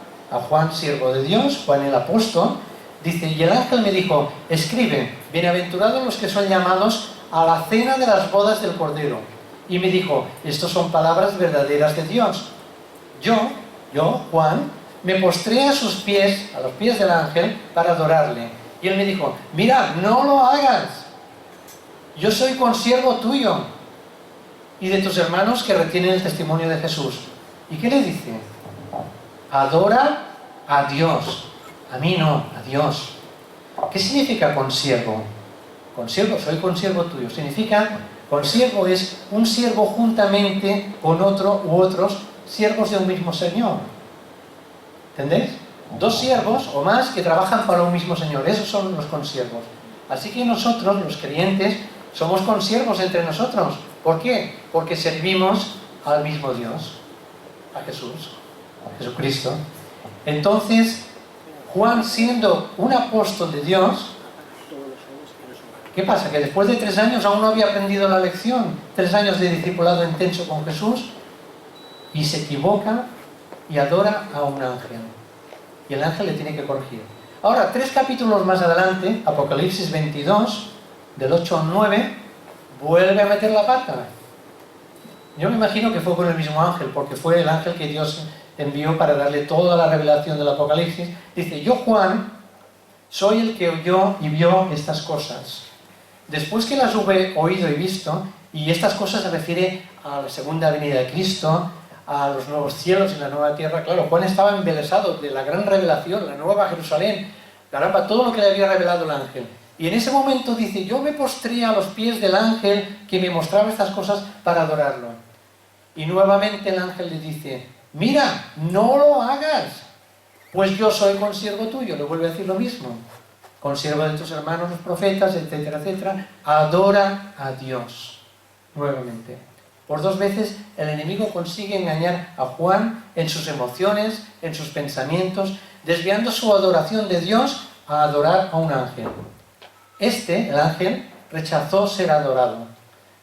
siervo de Dios, Juan el apóstol, dice, y el ángel me dijo, escribe, bienaventurados los que son llamados a la cena de las bodas del Cordero. Y me dijo, estas son palabras verdaderas de Dios. Yo, Juan, me postré a sus pies, a los pies del ángel, para adorarle. Y él me dijo, mira, no lo hagas. Yo soy consiervo tuyo y de tus hermanos que retienen el testimonio de Jesús. ¿Y qué le dice? Adora a Dios. A mí no, a Dios. ¿Qué significa consiervo? Consiervo, soy consiervo tuyo. Significa, consiervo es un siervo juntamente con otro u otros siervos de un mismo Señor. ¿Entendéis? Dos siervos o más que trabajan para un mismo Señor. Esos son los consiervos. Así que nosotros, los creyentes, somos consiervos entre nosotros. ¿Por qué? Porque servimos al mismo Dios, a Jesús, a Jesucristo. Entonces, Juan, siendo un apóstol de Dios, ¿qué pasa? Que después de 3 años aún no había aprendido la lección. 3 años de discipulado intenso con Jesús, y se equivoca y adora a un ángel. Y el ángel le tiene que corregir. Ahora, 3 capítulos más adelante, Apocalipsis 22, del 8 al 9, vuelve a meter la pata. Yo me imagino que fue con el mismo ángel, porque fue el ángel que Dios envió para darle toda la revelación del Apocalipsis. Dice, yo, Juan, soy el que oyó y vio estas cosas. Después que las hube oído y visto, y estas cosas se refiere a la segunda venida de Cristo, a los nuevos cielos y la nueva tierra. Claro, Juan estaba embelesado de la gran revelación, la nueva Jerusalén, caramba, todo lo que le había revelado el ángel. Y en ese momento dice, yo me postré a los pies del ángel que me mostraba estas cosas para adorarlo. Y nuevamente el ángel le dice, mira, no lo hagas, pues yo soy consiervo tuyo. Le vuelve a decir lo mismo, consiervo de tus hermanos los profetas, etcétera, etcétera. Adora a Dios. Nuevamente. Por 2 veces el enemigo consigue engañar a Juan en sus emociones, en sus pensamientos, desviando su adoración de Dios a adorar a un ángel. El ángel, rechazó ser adorado.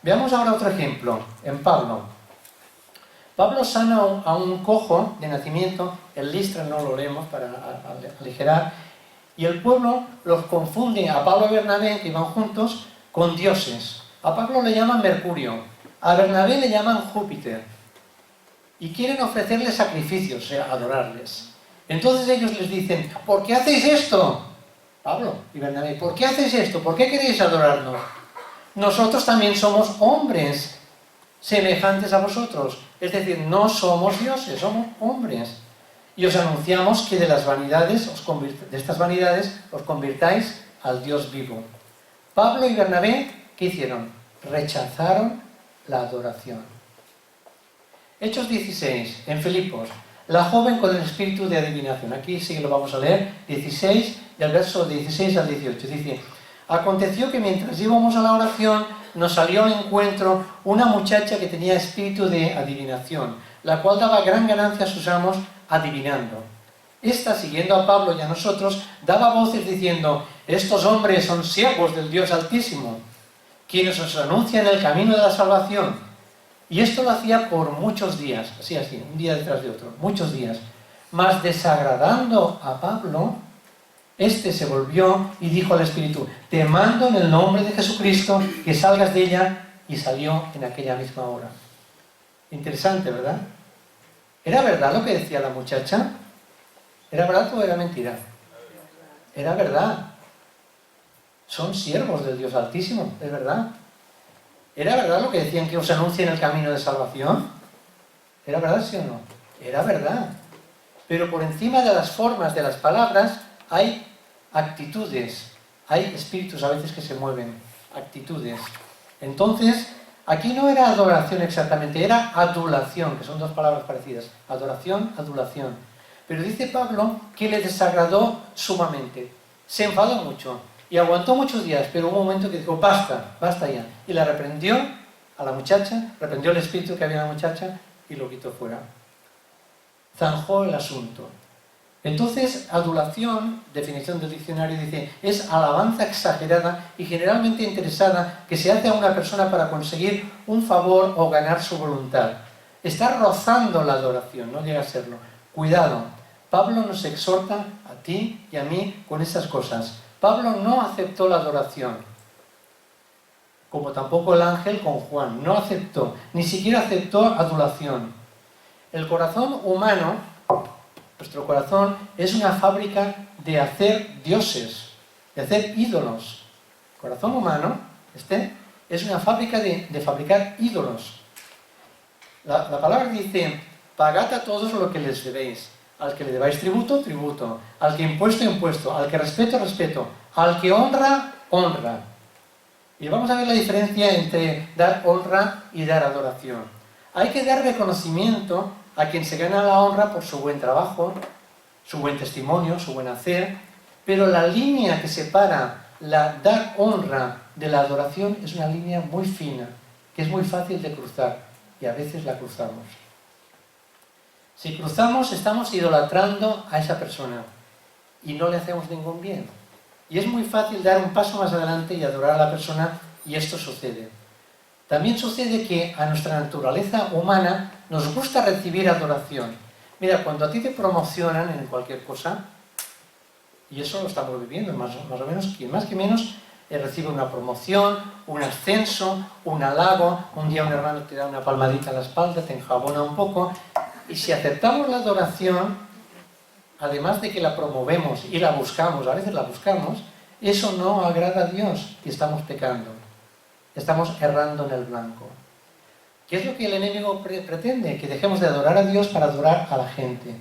Veamos ahora otro ejemplo, en Pablo. Pablo sana a un cojo de nacimiento, en Listra, no lo leemos para aligerar, y el pueblo los confunde a Pablo y Bernabé, que iban juntos, con dioses. A Pablo le llaman Mercurio, a Bernabé le llaman Júpiter, y quieren ofrecerle sacrificios, o sea, adorarles. Entonces ellos les dicen, ¿por qué hacéis esto? Pablo y Bernabé, ¿por qué hacéis esto? ¿Por qué queréis adorarnos? Nosotros también somos hombres semejantes a vosotros. Es decir, no somos dioses, somos hombres. Y os anunciamos que de estas vanidades os convirtáis al Dios vivo. Pablo y Bernabé, ¿qué hicieron? Rechazaron la adoración. Hechos 16, en Filipos, la joven con el espíritu de adivinación. Aquí sí que lo vamos a leer, 16, del verso 16 al 18. Dice, aconteció que mientras íbamos a la oración, nos salió al encuentro una muchacha que tenía espíritu de adivinación, la cual daba gran ganancia a sus amos adivinando. Esta, siguiendo a Pablo y a nosotros, daba voces diciendo, estos hombres son siervos del Dios Altísimo, quienes os anuncian el camino de la salvación. Y esto lo hacía por muchos días, así, un día detrás de otro, muchos días. Mas desagradando a Pablo, este se volvió y dijo al Espíritu, te mando en el nombre de Jesucristo que salgas de ella, y salió en aquella misma hora. Interesante, ¿verdad? ¿Era verdad lo que decía la muchacha? ¿Era verdad o era mentira? Era verdad. Son siervos del Dios Altísimo, es verdad. ¿Era verdad lo que decían que os anuncien el camino de salvación? ¿Era verdad, sí o no? Era verdad. Pero por encima de las formas de las palabras hay actitudes, hay espíritus a veces que se mueven, actitudes. Entonces, aquí no era adoración exactamente, era adulación, que son 2 palabras parecidas. Adoración, adulación. Pero dice Pablo que le desagradó sumamente. Se enfadó mucho y aguantó muchos días, pero hubo un momento que dijo, basta, basta ya. Y la reprendió a la muchacha, reprendió el espíritu que había en la muchacha y lo quitó fuera. Zanjó el asunto. Entonces, adulación, definición del diccionario, dice, es alabanza exagerada y generalmente interesada que se hace a una persona para conseguir un favor o ganar su voluntad. Está rozando la adoración, no llega a serlo. Cuidado, Pablo nos exhorta a ti y a mí con esas cosas. Pablo no aceptó la adoración, como tampoco el ángel con Juan, no aceptó, ni siquiera aceptó adulación. El corazón humano, nuestro corazón, es una fábrica de hacer dioses, de hacer ídolos. El corazón humano, es una fábrica de fabricar ídolos. La palabra dice, pagad a todos lo que les debéis. Al que le debáis tributo, tributo. Al que impuesto, impuesto. Al que respeto, respeto. Al que honra, honra. Y vamos a ver la diferencia entre dar honra y dar adoración. Hay que dar reconocimiento a quien se gana la honra por su buen trabajo, su buen testimonio, su buen hacer, pero la línea que separa la dar honra de la adoración es una línea muy fina, que es muy fácil de cruzar, y a veces la cruzamos. Si cruzamos, estamos idolatrando a esa persona. y no le hacemos ningún bien. Y es muy fácil dar un paso más adelante y adorar a la persona, y esto sucede. También sucede que a nuestra naturaleza humana nos gusta recibir adoración. Mira, cuando a ti te promocionan en cualquier cosa, y eso lo estamos viviendo, más o menos, quien más que menos recibe una promoción, un ascenso, un halago, un día un hermano te da una palmadita a la espalda, te enjabona un poco, y si aceptamos la adoración, además de que la promovemos y la buscamos, a veces la buscamos, eso no agrada a Dios y estamos pecando, estamos errando en el blanco. ¿Qué es lo que el enemigo pretende? Que dejemos de adorar a Dios para adorar a la gente.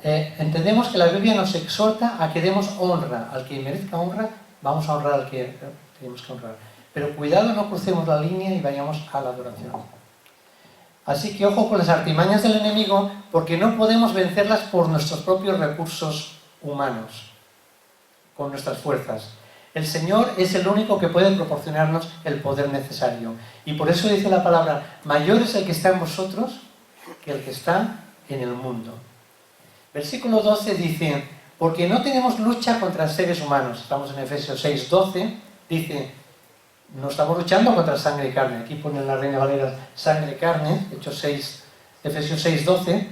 Entendemos que la Biblia nos exhorta a que demos honra. Al que merezca honra, vamos a honrar al que tenemos que honrar. Pero cuidado, no crucemos la línea y vayamos a la adoración. Así que ojo con las artimañas del enemigo, porque no podemos vencerlas por nuestros propios recursos humanos, con nuestras fuerzas. El Señor es el único que puede proporcionarnos el poder necesario. Y por eso dice la palabra, mayor es el que está en vosotros que el que está en el mundo. Versículo 12 dice, porque no tenemos lucha contra seres humanos. Estamos en Efesios 6:12, dice, no estamos luchando contra sangre y carne. Aquí pone en la Reina Valera sangre y carne, Efesios 6:12.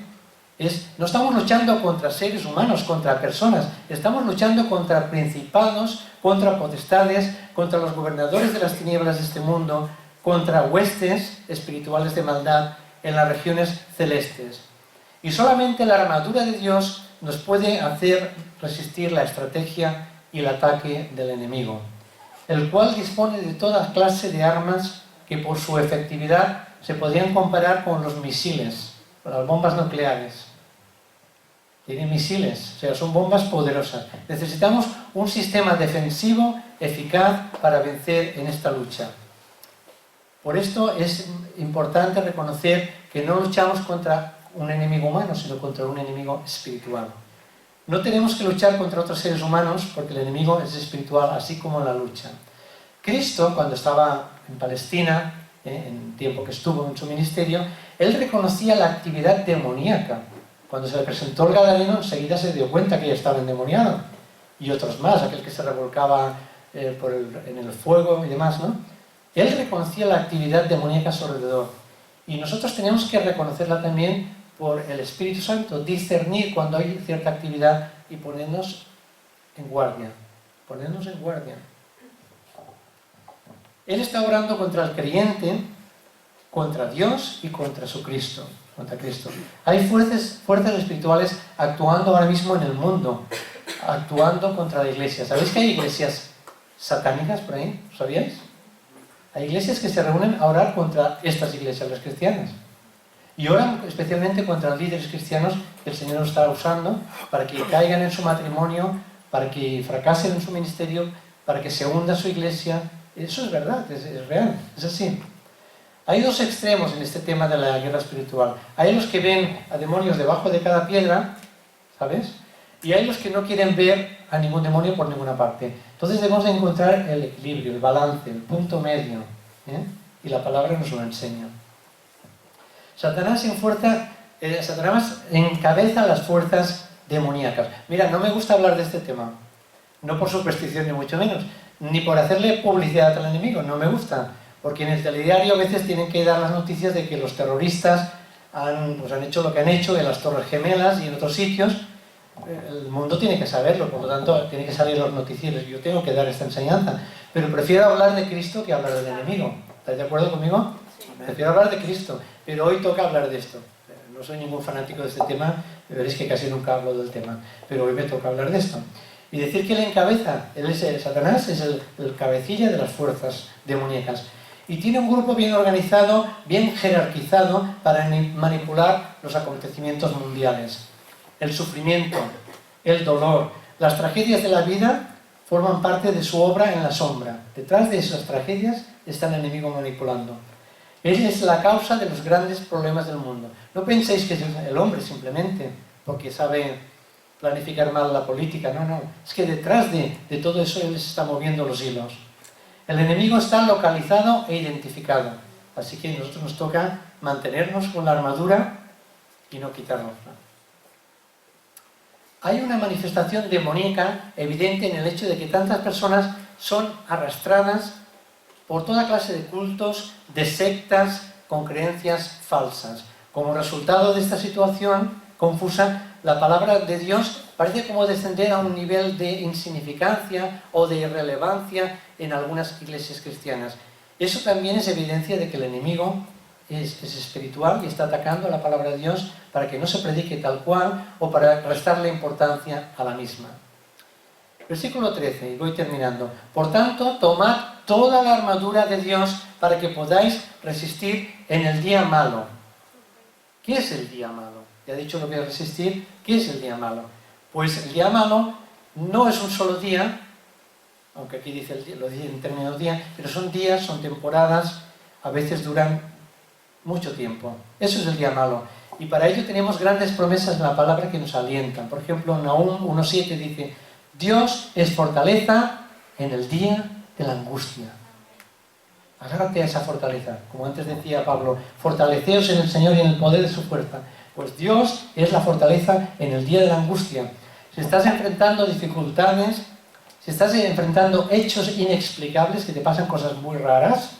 No estamos luchando contra seres humanos, contra personas. Estamos luchando contra principados, contra potestades, contra los gobernadores de las tinieblas de este mundo, contra huestes espirituales de maldad en las regiones celestes. Y solamente la armadura de Dios nos puede hacer resistir la estrategia y el ataque del enemigo, el cual dispone de toda clase de armas que por su efectividad se podrían comparar con los misiles, con las bombas nucleares. Tienen misiles, o sea, son bombas poderosas. Necesitamos un sistema defensivo eficaz para vencer en esta lucha. Por esto es importante reconocer que no luchamos contra un enemigo humano, sino contra un enemigo espiritual. No tenemos que luchar contra otros seres humanos porque el enemigo es espiritual, así como la lucha. Cristo, cuando estaba en Palestina, en el tiempo que estuvo en su ministerio, él reconocía la actividad demoníaca. Cuando se le presentó el Gadareno, enseguida se dio cuenta que ya estaba endemoniado. Y otros más, aquel que se revolcaba en el fuego y demás, ¿no? Él reconocía la actividad demoníaca a su alrededor. Y nosotros tenemos que reconocerla también por el Espíritu Santo, discernir cuando hay cierta actividad y ponernos en guardia. Ponernos en guardia. Él está orando contra el creyente, contra Dios y contra su Cristo. Contra Cristo. Hay fuerzas espirituales actuando ahora mismo en el mundo, actuando contra la iglesia. ¿Sabéis que hay iglesias satánicas por ahí? ¿Sabíais? Hay iglesias que se reúnen a orar contra estas iglesias, las cristianas. Y oran especialmente contra líderes cristianos que el Señor está usando para que caigan en su matrimonio, para que fracasen en su ministerio, para que se hunda su iglesia. Eso es verdad, es real, es así. Hay dos extremos en este tema de la guerra espiritual. Hay los que ven a demonios debajo de cada piedra, ¿sabes? Y hay los que no quieren ver a ningún demonio por ninguna parte. Entonces debemos de encontrar el equilibrio, el balance, el punto medio. Y la palabra nos lo enseña. Satanás encabeza las fuerzas demoníacas. Mira, no me gusta hablar de este tema. No por superstición ni mucho menos. Ni por hacerle publicidad al enemigo. No me gusta. Porque en el telediario a veces tienen que dar las noticias de que los terroristas han hecho lo que han hecho en las Torres Gemelas y en otros sitios. El mundo tiene que saberlo, por lo tanto tiene que salir los noticieros. Yo tengo que dar esta enseñanza. Pero prefiero hablar de Cristo que hablar del enemigo. ¿Estáis de acuerdo conmigo? Prefiero hablar de Cristo, pero hoy toca hablar de esto. No soy ningún fanático de este tema, veréis que casi nunca hablo del tema, pero hoy me toca hablar de esto. Y decir que él encabeza, Satanás es el cabecilla de las fuerzas demoníacas. Y tiene un grupo bien organizado, bien jerarquizado para manipular los acontecimientos mundiales. El sufrimiento, el dolor, las tragedias de la vida forman parte de su obra en la sombra. Detrás de esas tragedias está el enemigo manipulando. Él es la causa de los grandes problemas del mundo. No penséis que es el hombre simplemente, porque sabe planificar mal la política. No. Es que detrás de todo eso él se está moviendo los hilos. El enemigo está localizado e identificado. Así que a nosotros nos toca mantenernos con la armadura y no quitárnosla. hay una manifestación demoníaca evidente en el hecho de que tantas personas son arrastradas por toda clase de cultos, de sectas con creencias falsas. Como resultado de esta situación confusa, la palabra de Dios parece como descender a un nivel de insignificancia o de irrelevancia en algunas iglesias cristianas. Eso también es evidencia de que el enemigo es espiritual y está atacando a la palabra de Dios para que no se predique tal cual o para restarle importancia a la misma. Versículo 13, y voy terminando. Por tanto, tomad toda la armadura de Dios para que podáis resistir en el día malo. ¿Qué es el día malo? Ya he dicho lo que es resistir. ¿Qué es el día malo? Pues el día malo no es un solo día, aunque aquí dice lo dice en términos de día, pero son días, son temporadas, a veces duran mucho tiempo. Eso es el día malo. Y para ello tenemos grandes promesas en la palabra que nos alientan. Por ejemplo, Nahum 1.7 dice: Dios es fortaleza en el día de la angustia. Agárrate a esa fortaleza. Como antes decía Pablo, fortaleceos en el Señor y en el poder de su fuerza. Pues Dios es la fortaleza en el día de la angustia. Si estás enfrentando dificultades, si estás enfrentando hechos inexplicables, que te pasan cosas muy raras,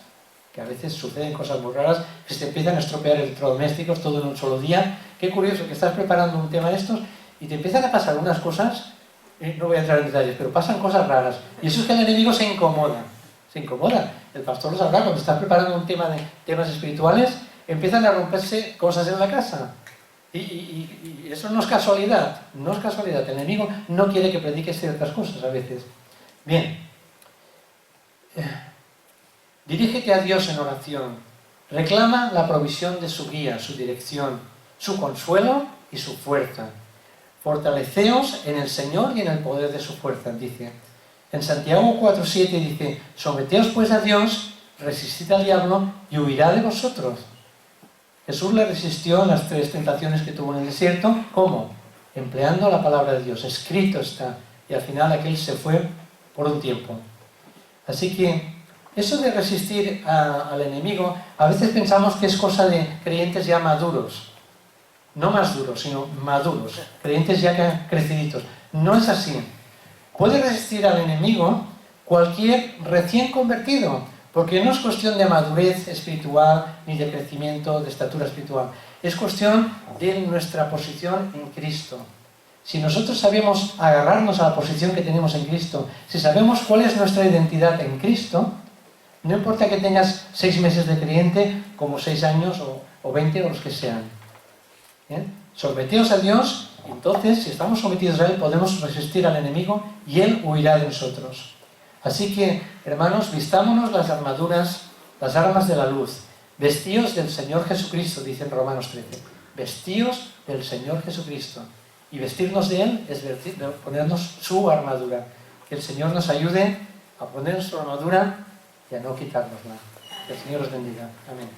que a veces suceden cosas muy raras, que se te empiezan a estropear electrodomésticos todo en un solo día. Qué curioso que estás preparando un tema de estos y te empiezan a pasar unas cosas, no voy a entrar en detalles, pero pasan cosas raras. Y eso es que el enemigo se incomoda. Se incomoda. El pastor lo sabrá, cuando estás preparando un tema de temas espirituales, empiezan a romperse cosas en la casa. Y eso no es casualidad, no es casualidad. El enemigo no quiere que prediques ciertas cosas a veces. Bien. Dirígete a Dios en oración. Reclama la provisión de su guía, su dirección, su consuelo y su fuerza. Fortaleceos en el Señor y en el poder de su fuerza, dice. En Santiago 4.7 dice: someteos pues a Dios, resistid al diablo y huirá de vosotros. Jesús le resistió en las 3 tentaciones que tuvo en el desierto. ¿Cómo? Empleando la palabra de Dios. Escrito está. Y al final aquel se fue por un tiempo. Así que eso de resistir al enemigo, a veces pensamos que es cosa de creyentes ya maduros. No más duros, sino maduros. Creyentes ya creciditos. No es así. Puede resistir al enemigo cualquier recién convertido, porque no es cuestión de madurez espiritual ni de crecimiento de estatura espiritual. Es cuestión de nuestra posición en Cristo. Si nosotros sabemos agarrarnos a la posición que tenemos en Cristo, si sabemos cuál es nuestra identidad en Cristo, no importa que tengas 6 meses de creyente, como 6 años o 20 o los que sean. Someteos a Dios, y entonces, si estamos sometidos a Él, podemos resistir al enemigo y Él huirá de nosotros. Así que, hermanos, vistámonos las armaduras, las armas de la luz. Vestíos del Señor Jesucristo, dice en Romanos 13. Vestíos del Señor Jesucristo. Y vestirnos de Él es ponernos su armadura. Que el Señor nos ayude a poner su armadura y a no quitárnosla. Que el Señor os bendiga. Amén.